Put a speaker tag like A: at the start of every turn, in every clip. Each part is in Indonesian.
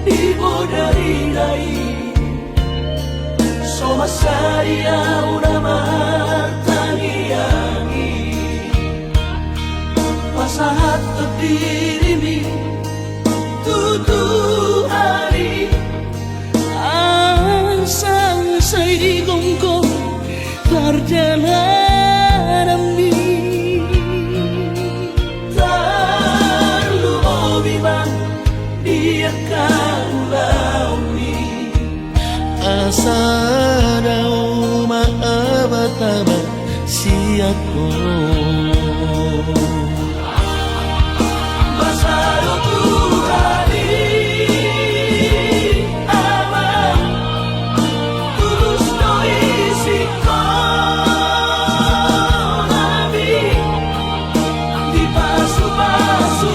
A: ibu dari dai Somasaria una martangiangi Pasahat dirimi tutu hari Asang saigong ko perjalanan asa daw maabataba siya ko Masalo tuhari ama tulus no isip ko nabi di pasu-pasu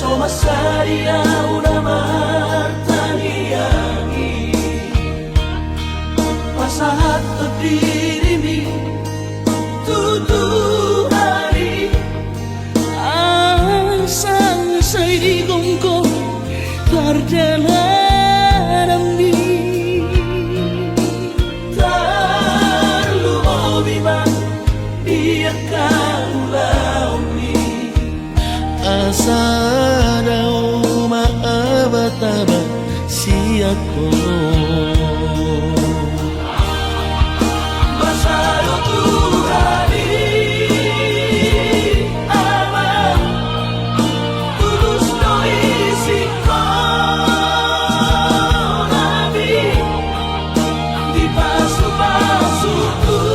A: Somasaria una martangiangi Pasahat dirimi tutu hari Asang saigong ko perjalanan Tarluobiman dia kaulaumi asa daw maabataba siya ko Masalo tuhari ama tulus no isip ko nabi di pasu-pasu tuhari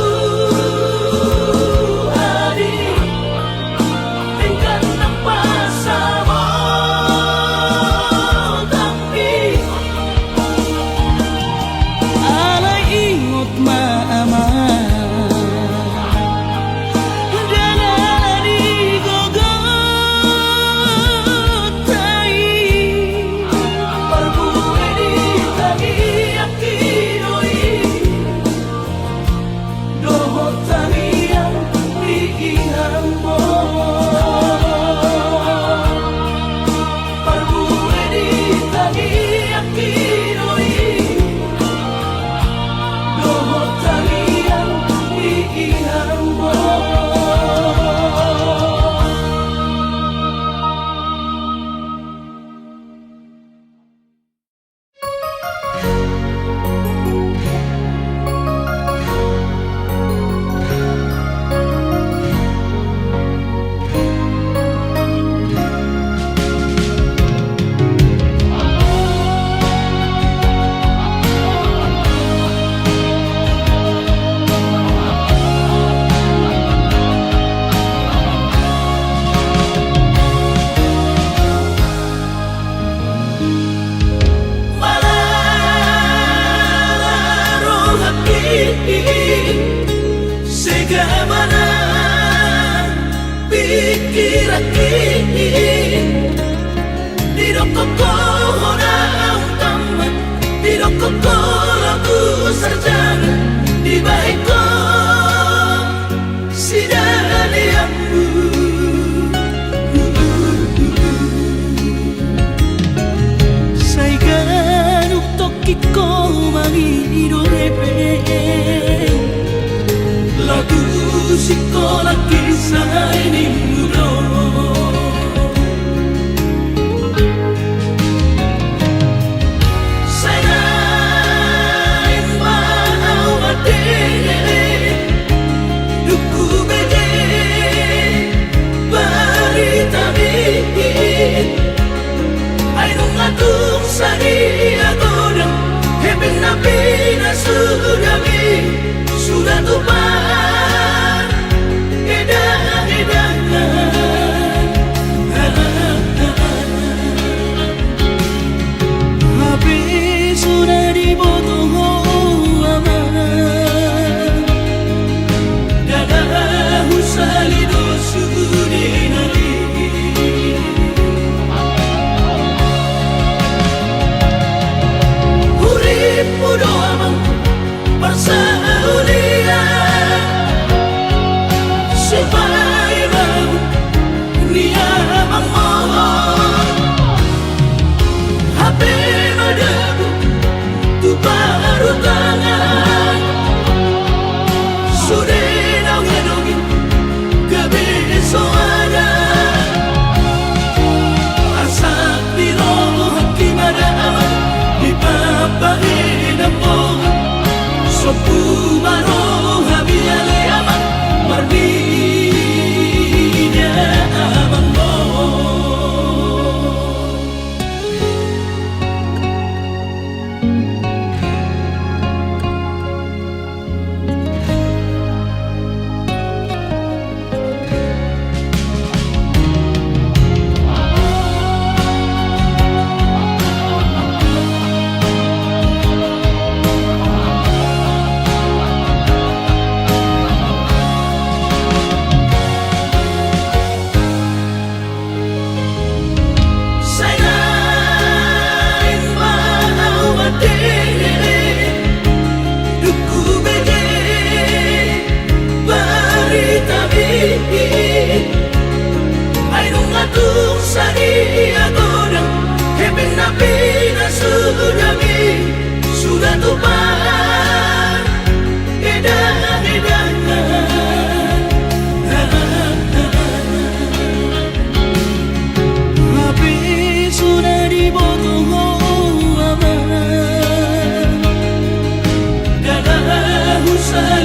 A: Segamana pikiraki Dirokoko orang tamat Dirokoko lagu sarjana Di baiko sidaliamu Saiganuk tokiko mangi irorepe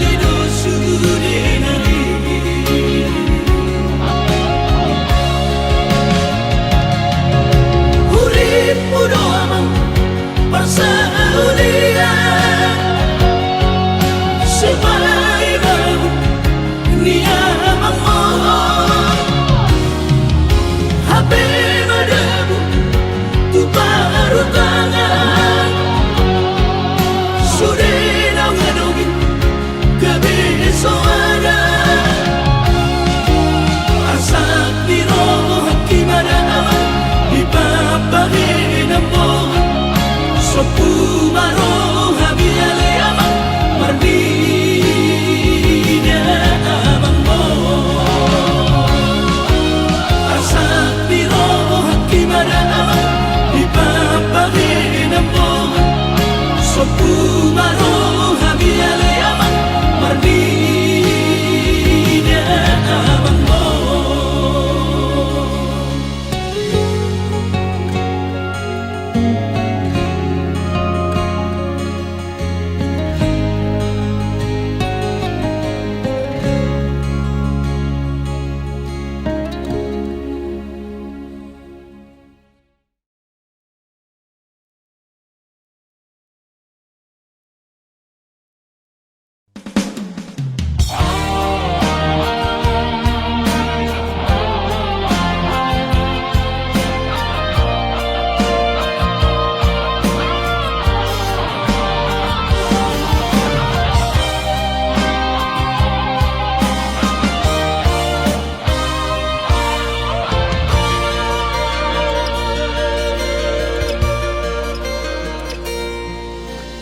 A: Balido sudenari Urip udo amang persaulia Sebagai baru niamang mohon Habe madamu tu baru tangan Sudah ngadongi kebesoada Asak di roh gimana aman Dipapagin ang mohon Sopu baru habiale amang Marbida amang mohon Asak di roh gimana aman Dipapagin ang mohon Sopu baru habiale amang Marbida amang mohon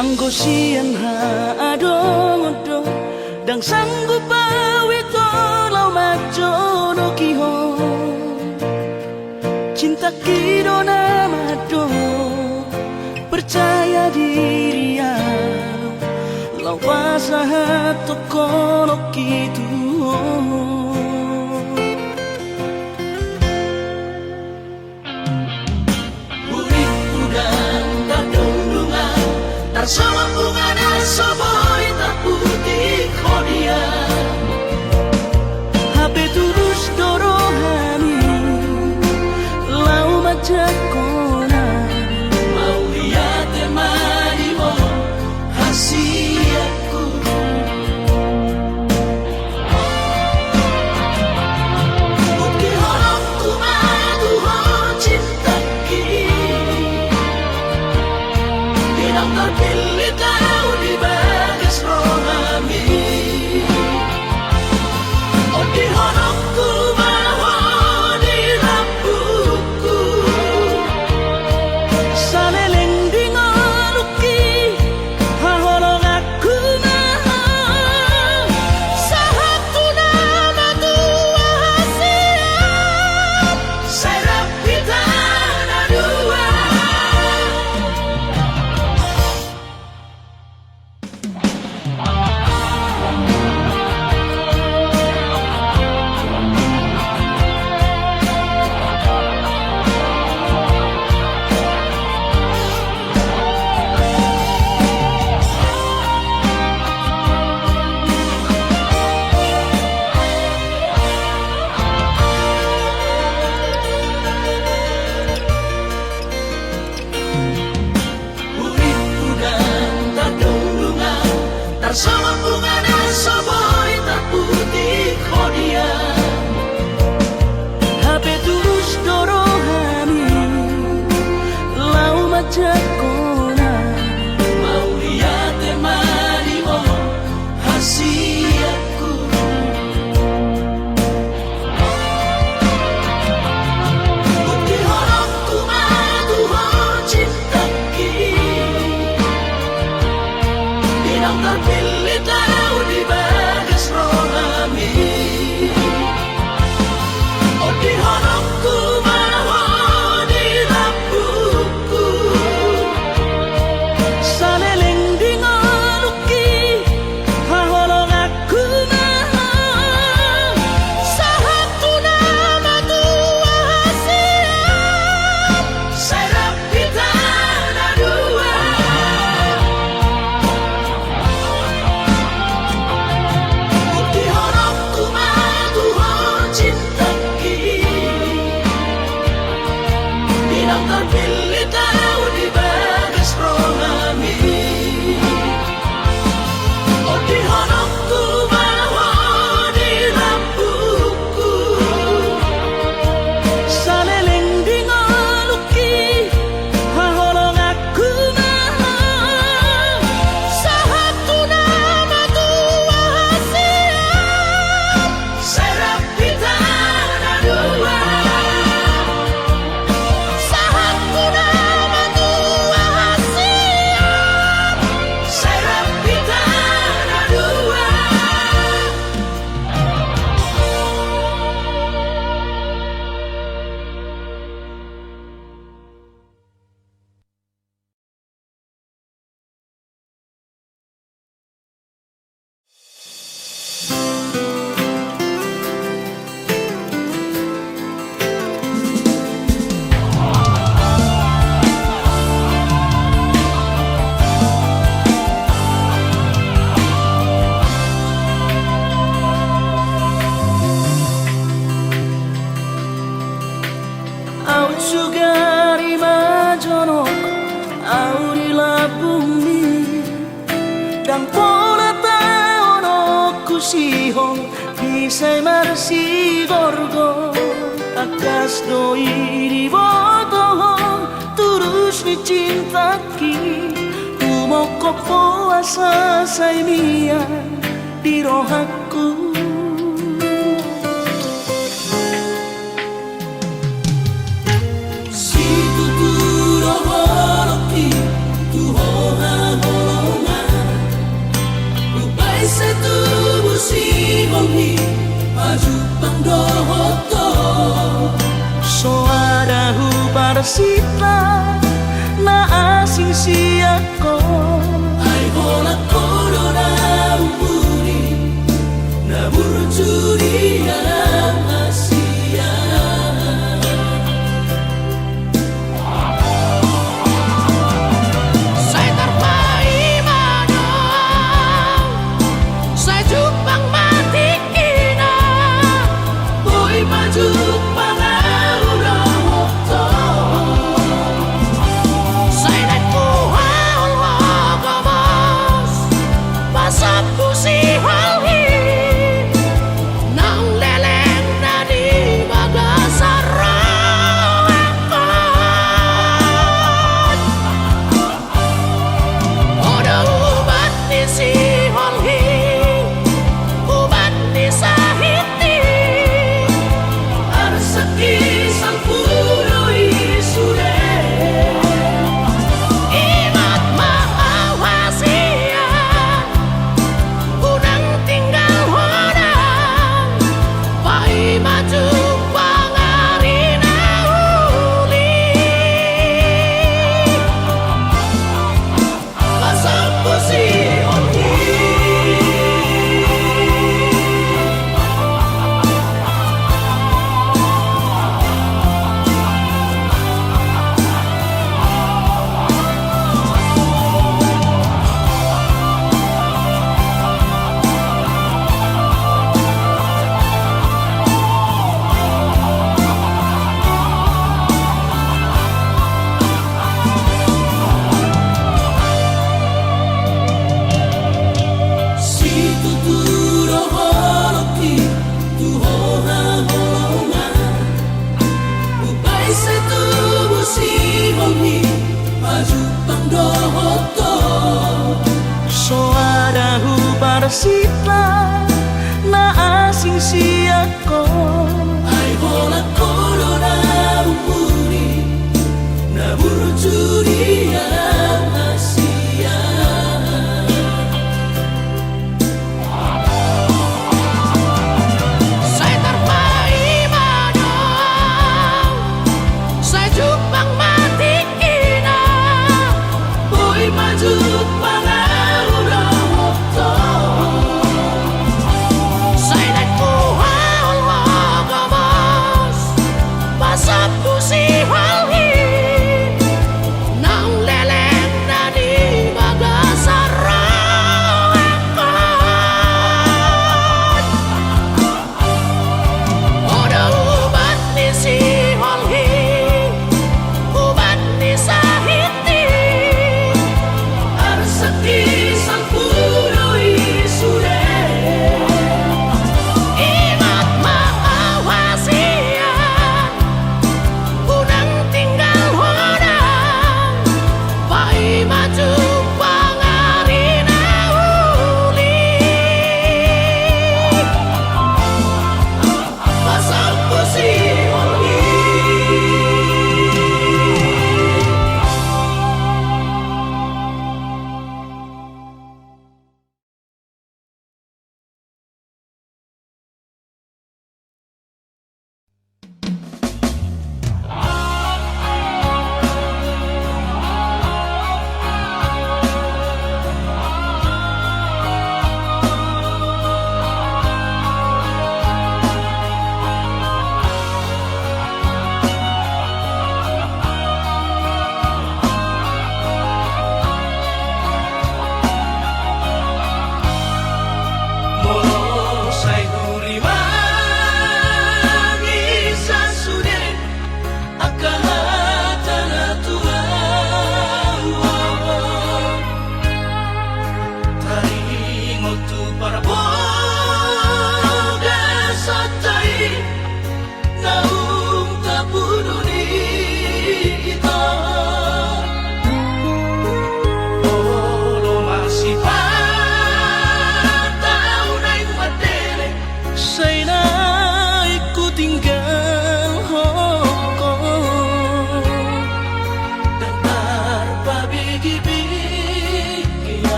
A: Anggosian haadong-odong Dang sanggup awito lau majono kihon Cinta kido namado Percaya diri Lau pasahat tokono kitu Urik udang kadundungan Tarsama bunga na soboy tak putih kodia Habe tulus dorohani Lau majakona Mau lihat temani mo hasiatku Bukti horong kumadu ho cinta kini Dinang terpilih kau di bagas rohami Oh di honongku bawa di lampuku Saleleng di ngoluki Haholong aku mahal Sahatu nama tua hasiat Serap kita dua Urip udang tak dundungan Tarsama bunga na soboy tak putih kodia Habe tulus dorohani Lau majakona Mau lihat temani mo hasiatku Bukti horong kumadu ho cinta kini Dinang terpilih kau di bagas rohami Oh di honongku bawa di lampuku Saleleng di ngoluki Haholong aku mahal Sahatu nama tua hasiat Serap kita dua pusihong Bisay marsi gorgo Takas doi di botohong Turus ni cintaki Umoko puasa say mia Di rohaku Soarahu parsita na asing siyako Ay hola corona umuri na burjuri Asia
B: Saya terpaimana Saya jupang mati kina
A: Boy maju Soarahu parsita na asing siyako Ay hola corona umuri na burjuri Asia
B: Saya terpaimana Saya jupang mati kina
A: Boy maju
B: Sa pusihong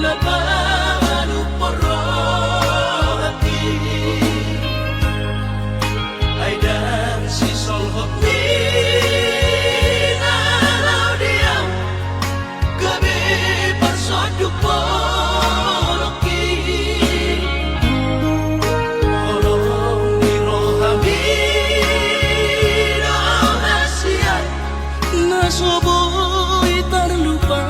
A: Napanu poro hati Aidan si sol hopi Nalau diam Gabi pasoduk poloki Holong di rohami Rahasia
C: Nasoboy terlupa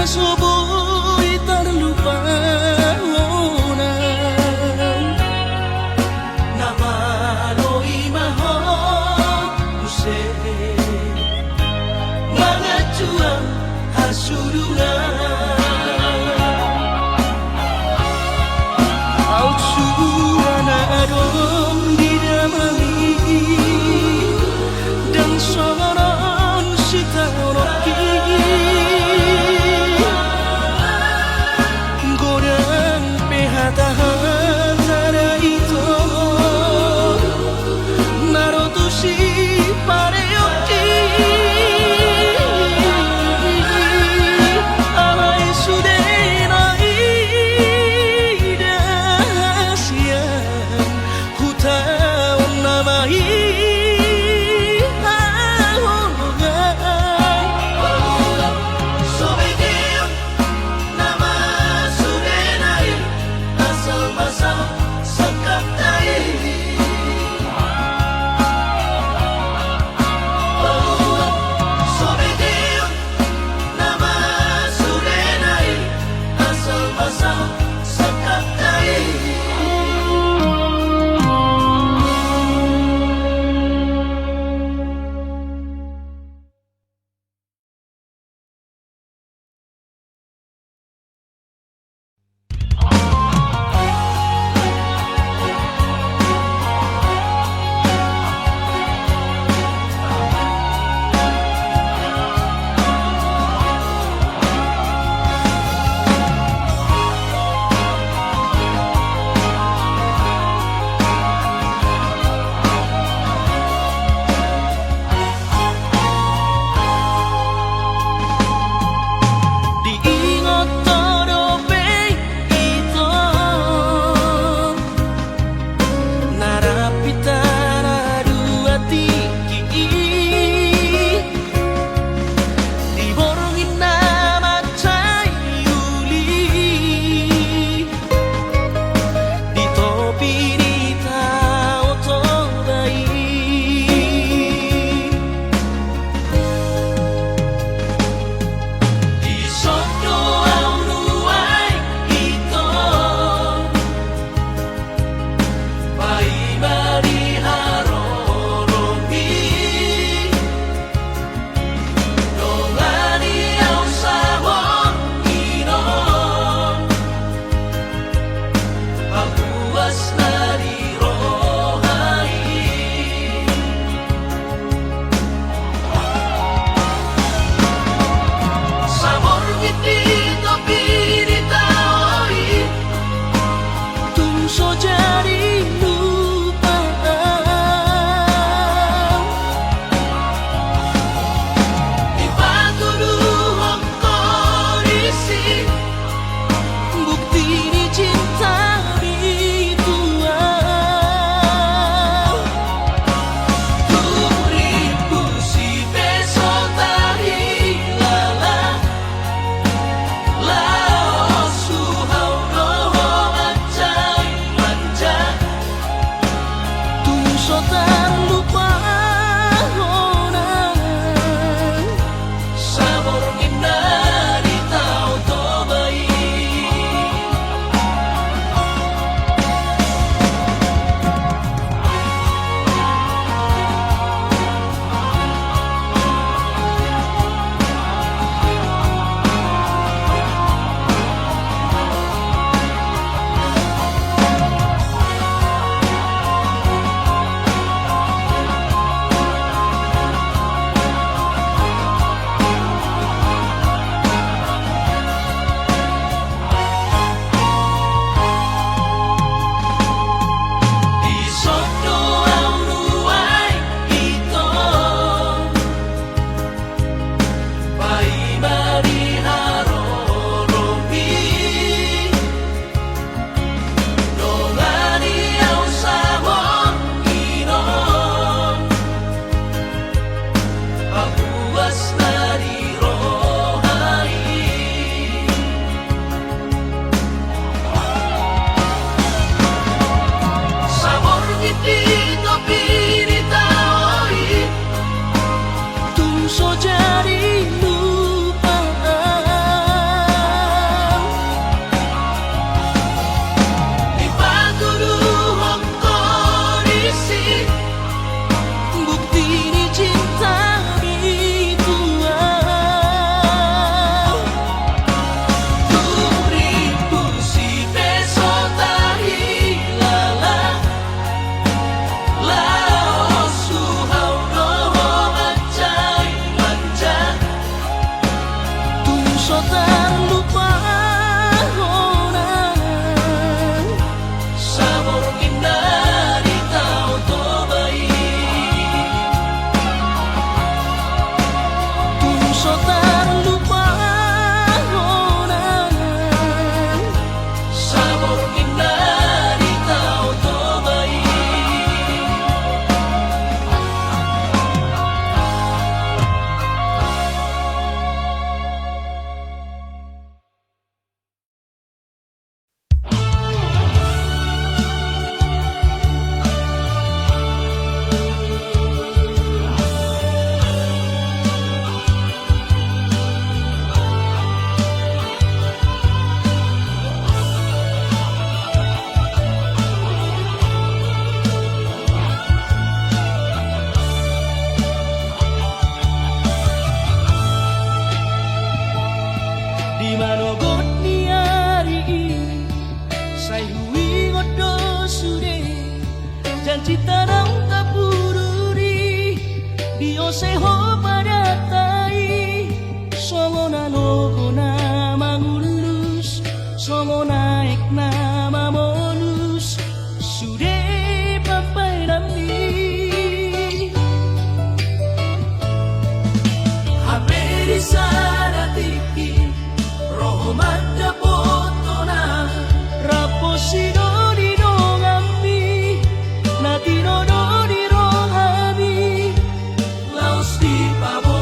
C: Nasoboy terlupa
A: Namaloi maho Use Mga cuang hasurungan
C: Autsurana adong didamai Dan soron sitanoki so jadi lupa.
A: Di paguluhang kondisi
C: Bukti ni cinta ritual.
A: Tumribu si peso tahilala Lao suhaw rohong acay manja
C: Tung so terlupa orang.
A: Sabor kinari tao to baik
C: Tung so terlupa orang.
A: Sabor kinari tao to baik
C: Di manogot ni hari ini Say hui ngodo sude Janji tarang tapururi Dio seho pada tai Songo na logo na mangulus Songo naik na mamolus Sude papai rambi
A: Haberi sana tiki roho manda botona
C: Raposido di dongambi Natino do di rohami
A: Laos di pabo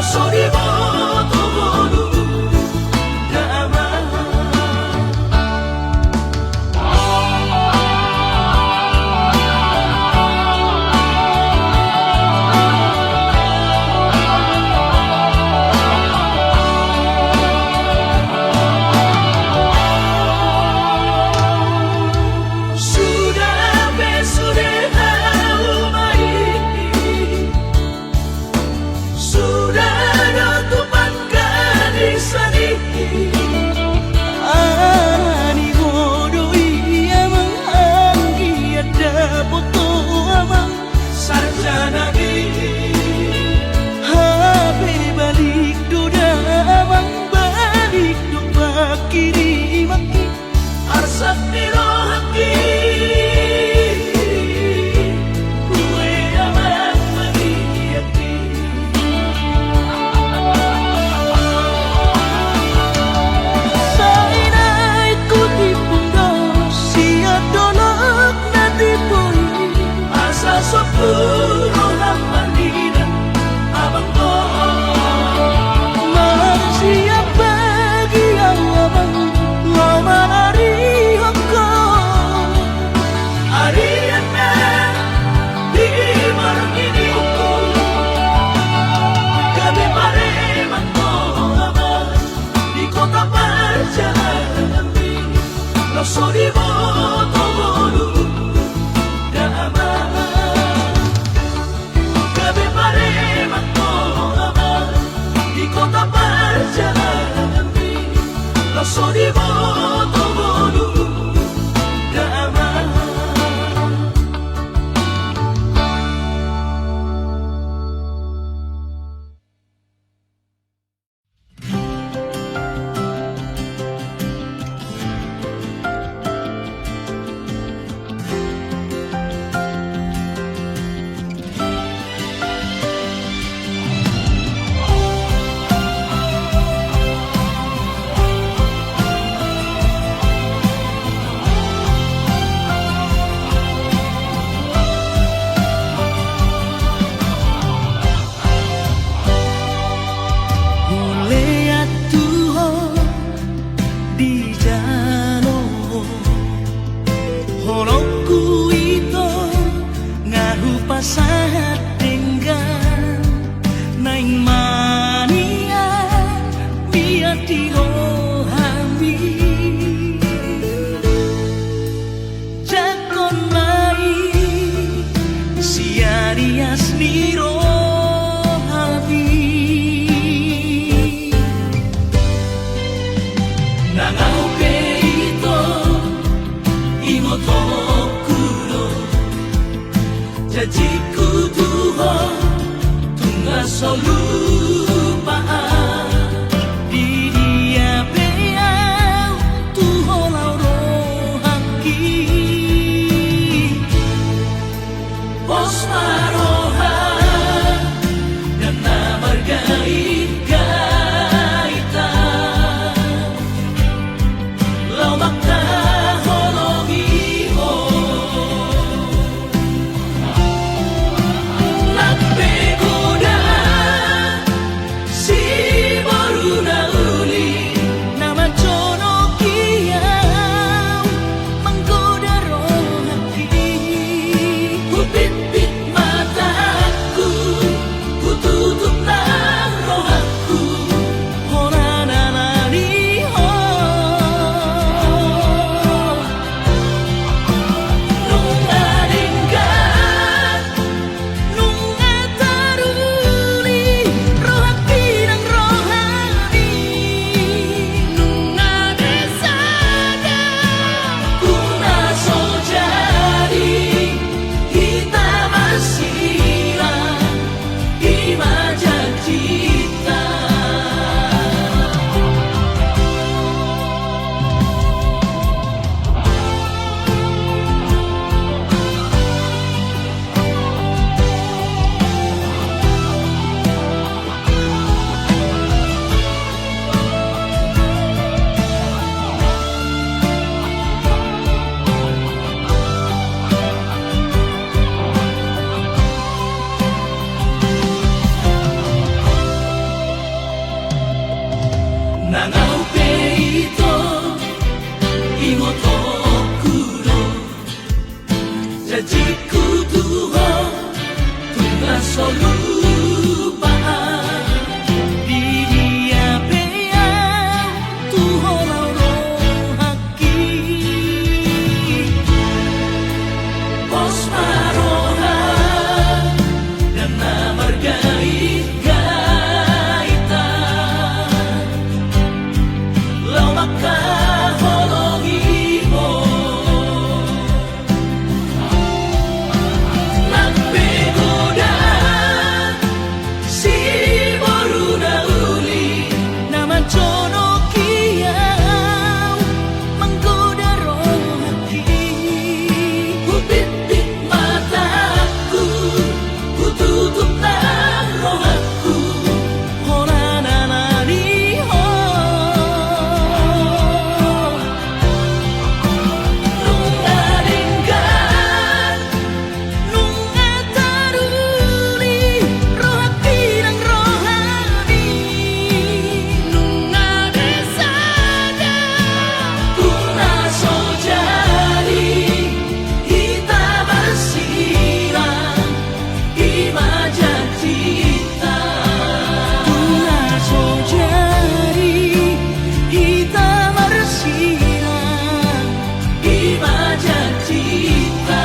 A: lo so di moto bolu damai. Lo so di moto bolu damai. Kami pareman ko aman di kota perjalanan ini. Lo so di moto bolu damai.
C: Saat dengan naing mania dia dirohami jakon mai sia dia rohami nangau peito imoto Jajiku Tuhan tunggal solupaan di dia beliau Tuhan rohaki pos marohan dan namar gait-gaitan lomak 長尾ペイと妹黒jadi kudu tunggal solupa di dia bea tu holoro haki pos maroha dan namar gait-gaitan lau maka holongi mo nagpegoda si boruna uli naman cono kiyaw menggoda rohaki kupit-pit mataku ku tutup na rohaku hora nananiho nung naringgan nung ataruli rohaki ng rohani
B: Nung nabisada
C: kung naso jari kita bersirang imajat kita kung naso jari kita bersirang imajat kita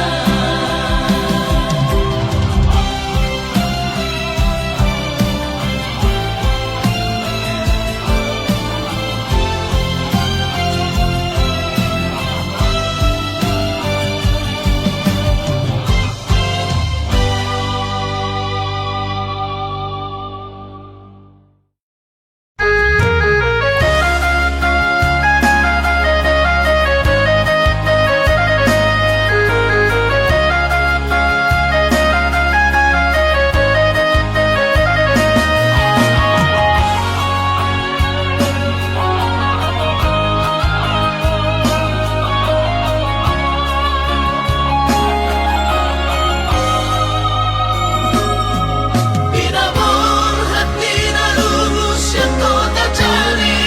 C: Pinamor hati na lubos yang kau tak cari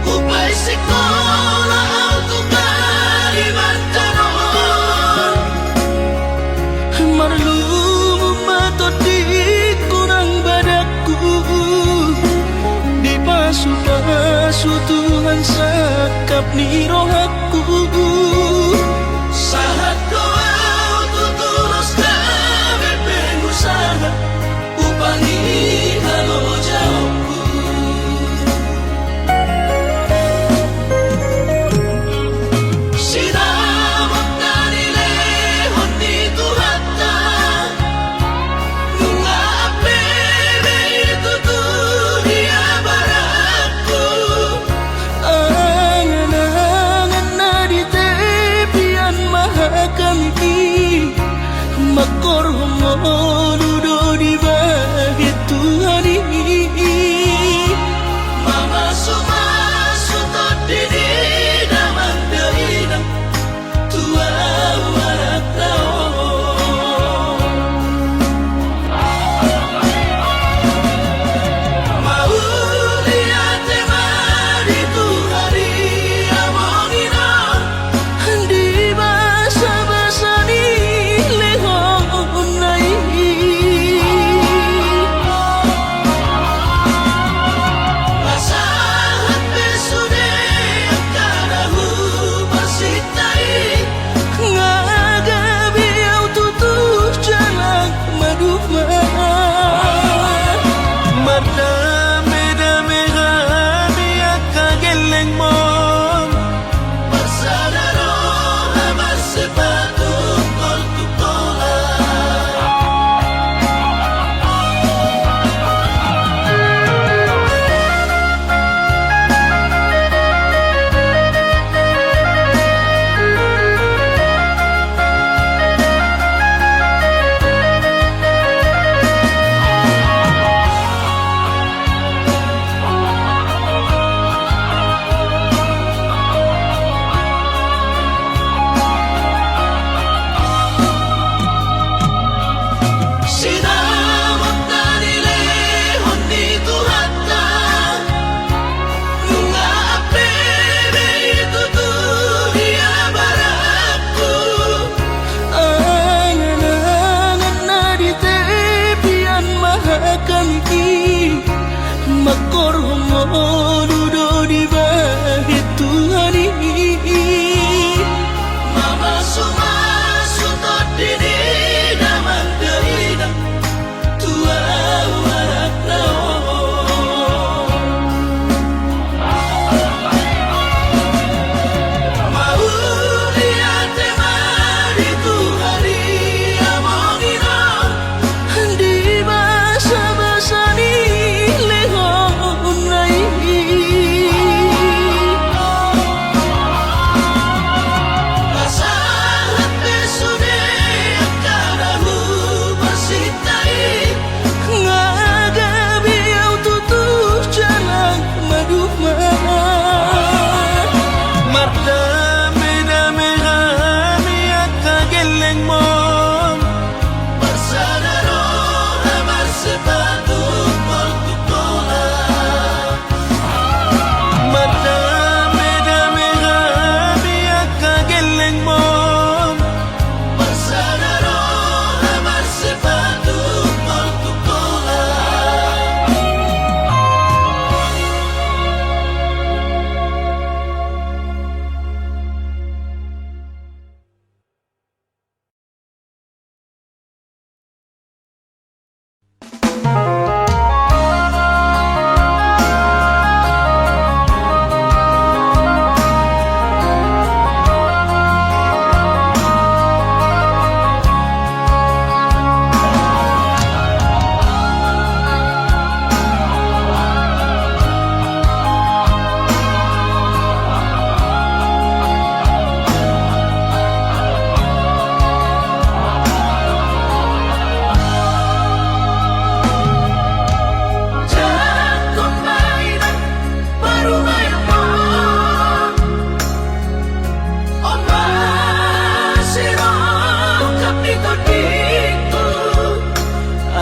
C: upay sekolah untuk Kalimantan marlumu matot di kurang badaku di pasu-pasu Tuhan sakap ni rohaku saat kau tutulus kami pengusaha upangi halo jauhku sinamot na nilehon di tuhata nung apebe itu dia baraku angan-angan na di te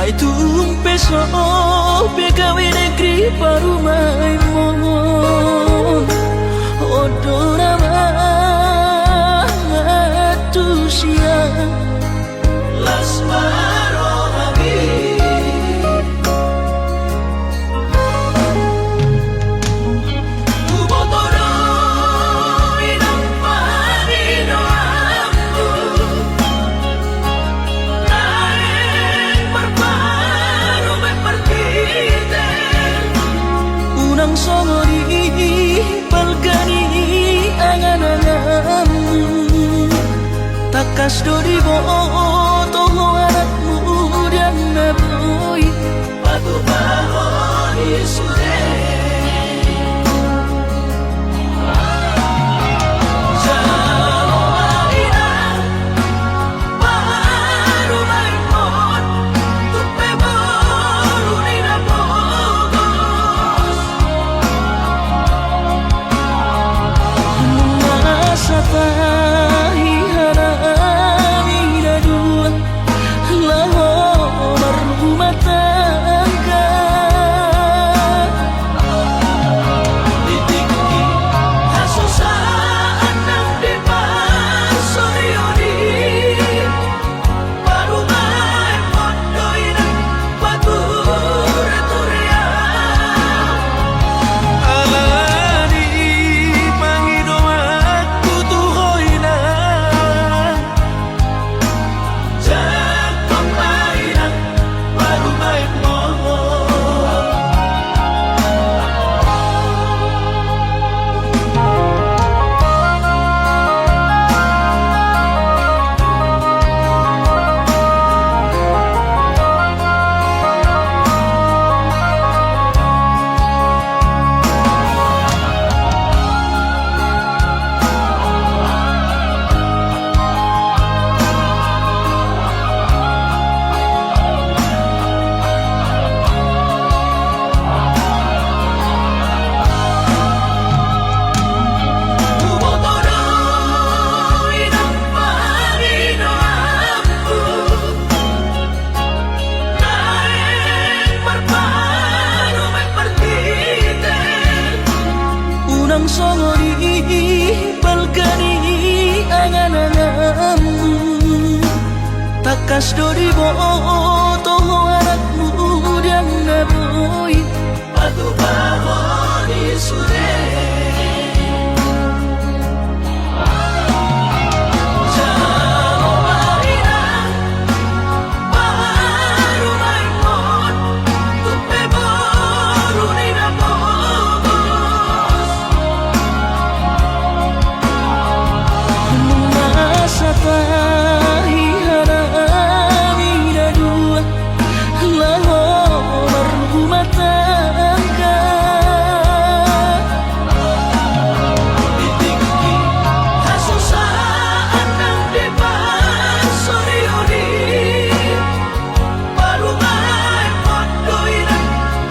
A: Mai tumpe so pegawai negeri parumai mohon odora matusia
C: Lasmaro Nabi Ubotoro inang panino aku Naeng berparu berpertite
A: unang songori balgani angan-angan takas dori boto anakmu dan naboy
C: Batu bahoni sure Jalo marina Baru maimon Tupe baru nina bogos
A: masa tahi harami dua laho berumah tangga
C: Ditiki Hasusaan nang di pasorioni Baru maimon doinan Batureturia
A: alani mangido aku tuhoina
C: Jangan pemainan Baru maimon Ubotoro inang panino aku Naeng berparu berpertite
A: unang songori balgani angan-angan takas dori boto anakmu dan naboy
C: Batu bahoni sure Jalo marina Baru maimon Tupe baru nina bogos
A: masa tahi harami dua laho berumah tangga
C: Ditiki Hasusaan nang di pasorioni Baru maimon doinan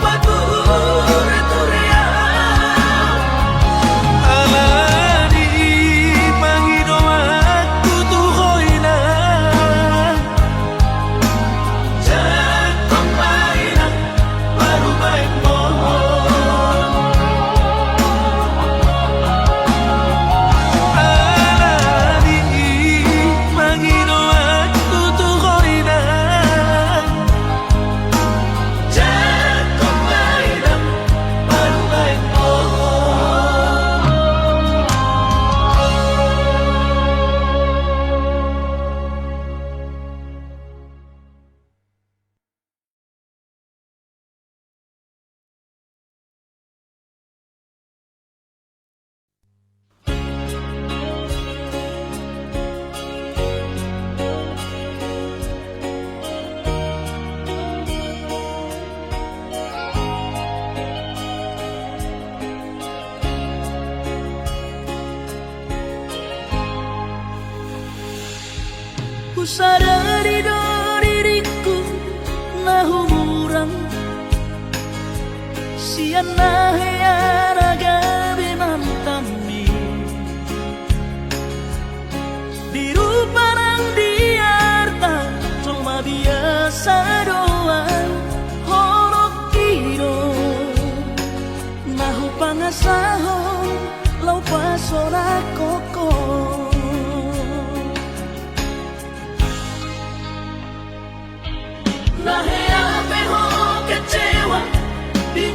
C: Batureturia
A: alani mangido aku tuhoina
C: Jangan pemainan Baru maimon
A: alani mangido aku tuhoina
C: Jangan pemainan Baru maimon
A: ku sadari do diriku nahumuran siana heyara gabe mantami biru parang diarta cuma biasa doa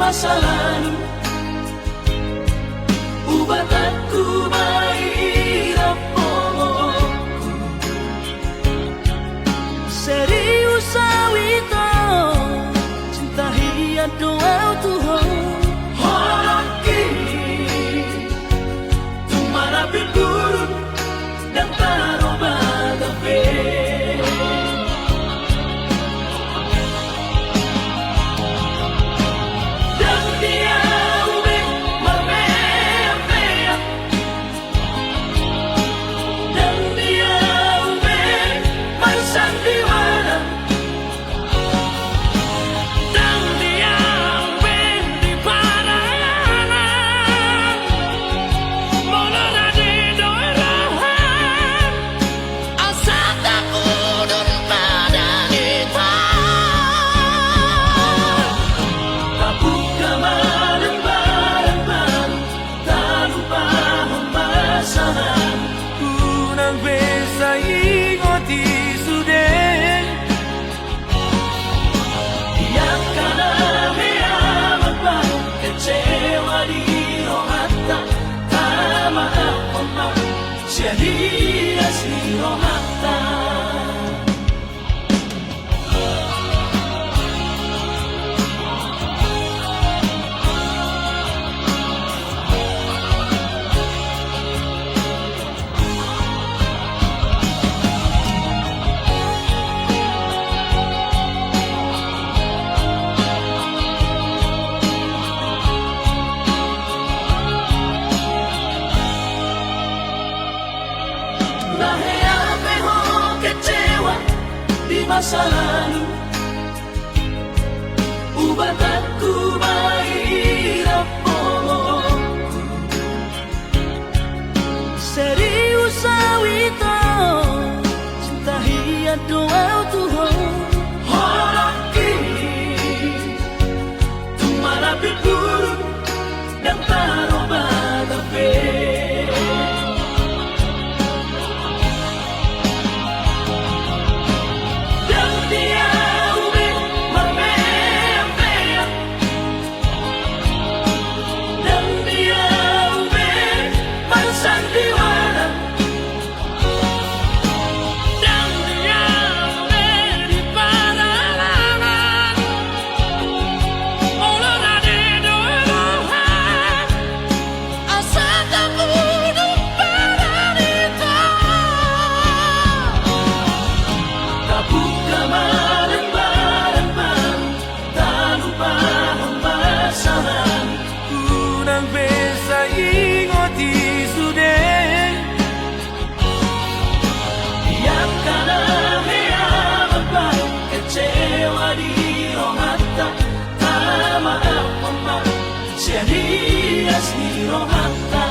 A: masa lalu. Ubah aku mahirap momongku.
B: Serius sawito cinta hiya doa Tuhan.
A: Hoki tumara biburun dan taroba gabe. Dan dia ube marmea. Dan dia ube marsandiwara.
B: Dan dia di parayanan Molora di doirahan Asa takudun pada kita.
A: Kabuka bareng-bareng, tak lupa pembasahan.
B: Unang besa ingoti sudah
A: Yang kami amat baru kecewa di rohata. Tak maaf pemah, sia-sia si rohata. Kecewa di masa lalu. Ubah aku mahirap momongku.
B: Serius sawito cinta hiya doa Tuhan.
A: Hoki tumara biburun dan taroba gabe. Dan dia ube marmea. Dan dia ube marsandiwara.
B: Dan dia di parayanan Molora di doirahan Asa takudun pada kita.
A: Kabuka bareng-bareng, tak lupa pembasahan.
B: Unang besa ingoti sudah
A: Yang kami amat baru kecewa di rohata. Tak maaf pemah, sia-sia si rohata.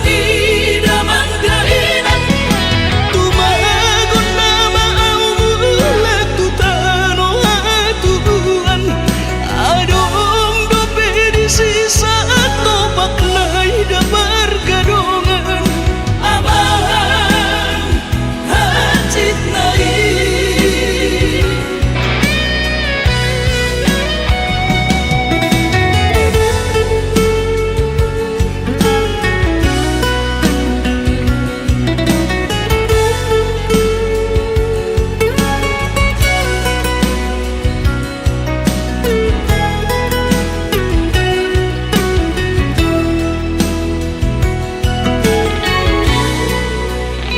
A: di damang dahilan
B: Tumagon na maamulag tutano hatuan Adong dope di sisa ato paklay damar gadongan
A: Amahan hacit nai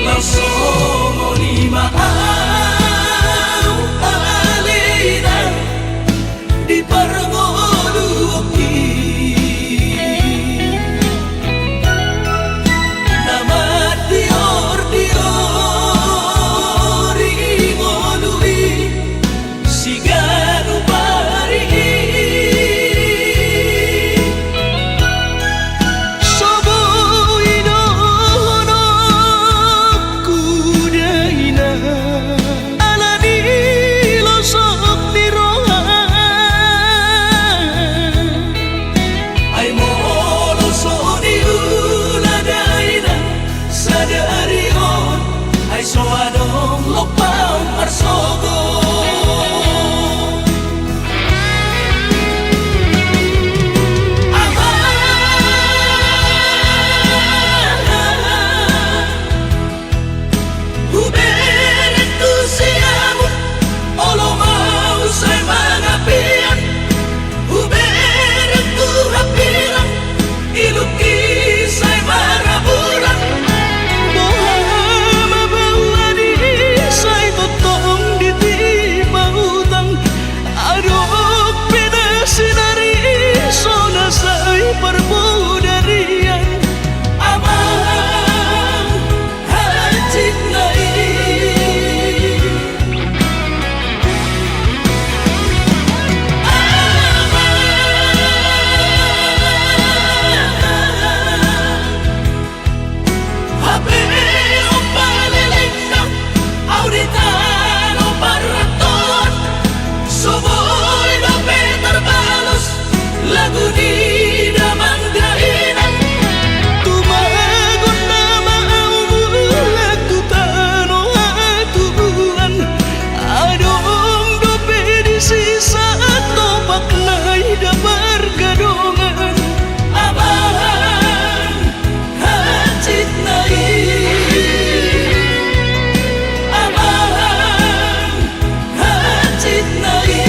A: Langsung lima alina di parngoluki nama diori ngolui siganu pari so adong lopang marsogo Hubert entusiasmo olo mau say mga piyan Hubert entuhapiran iluki say maraburan
B: Permudarian
A: Amahan hacit nai Hape o palilingkang auditan o paraton Suboy na Peter Balos lagu di damang dahilan
B: Tumagon na maamulag tutano hatuan Adong dope di sisa ato paklay damar gadongan
A: Amahan hacit nai Amahan hacit nai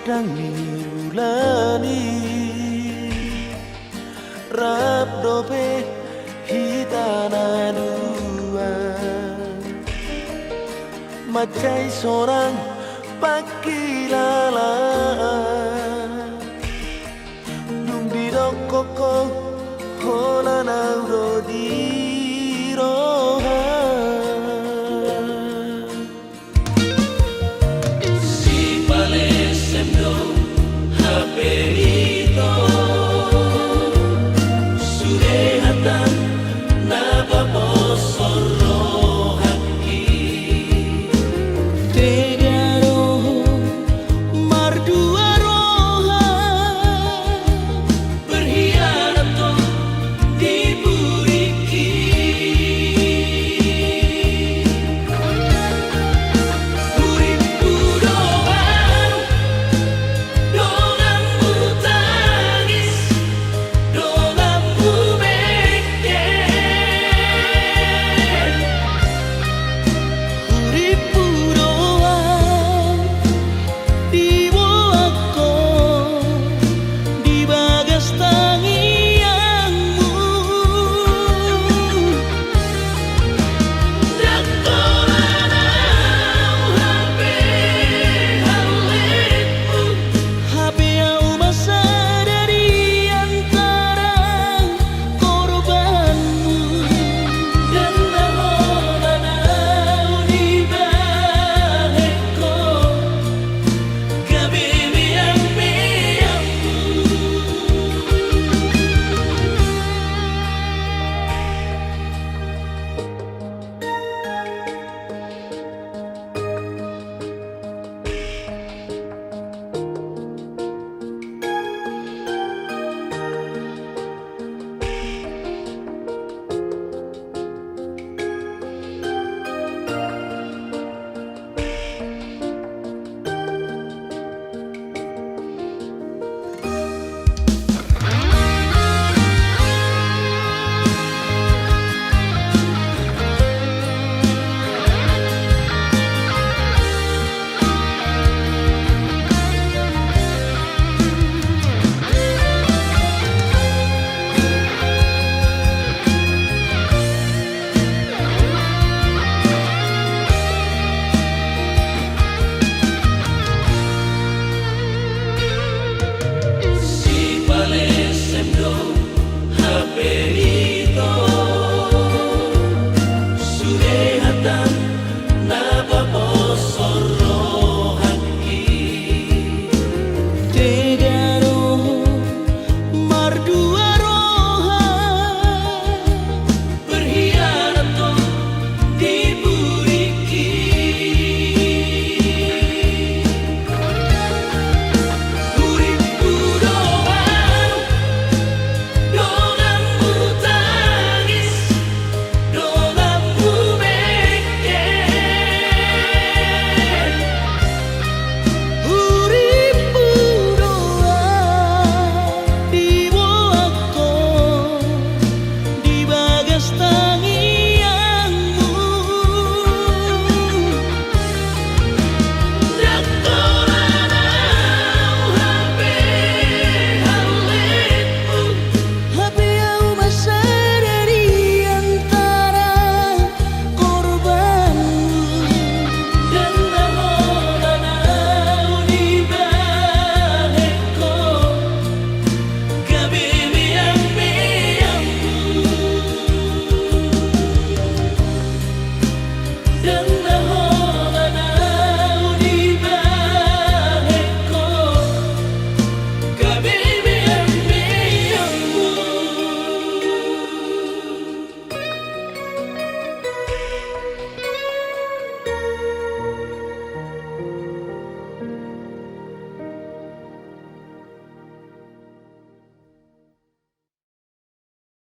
B: Dangi ulani rap dope hitana dua macai seorang pakila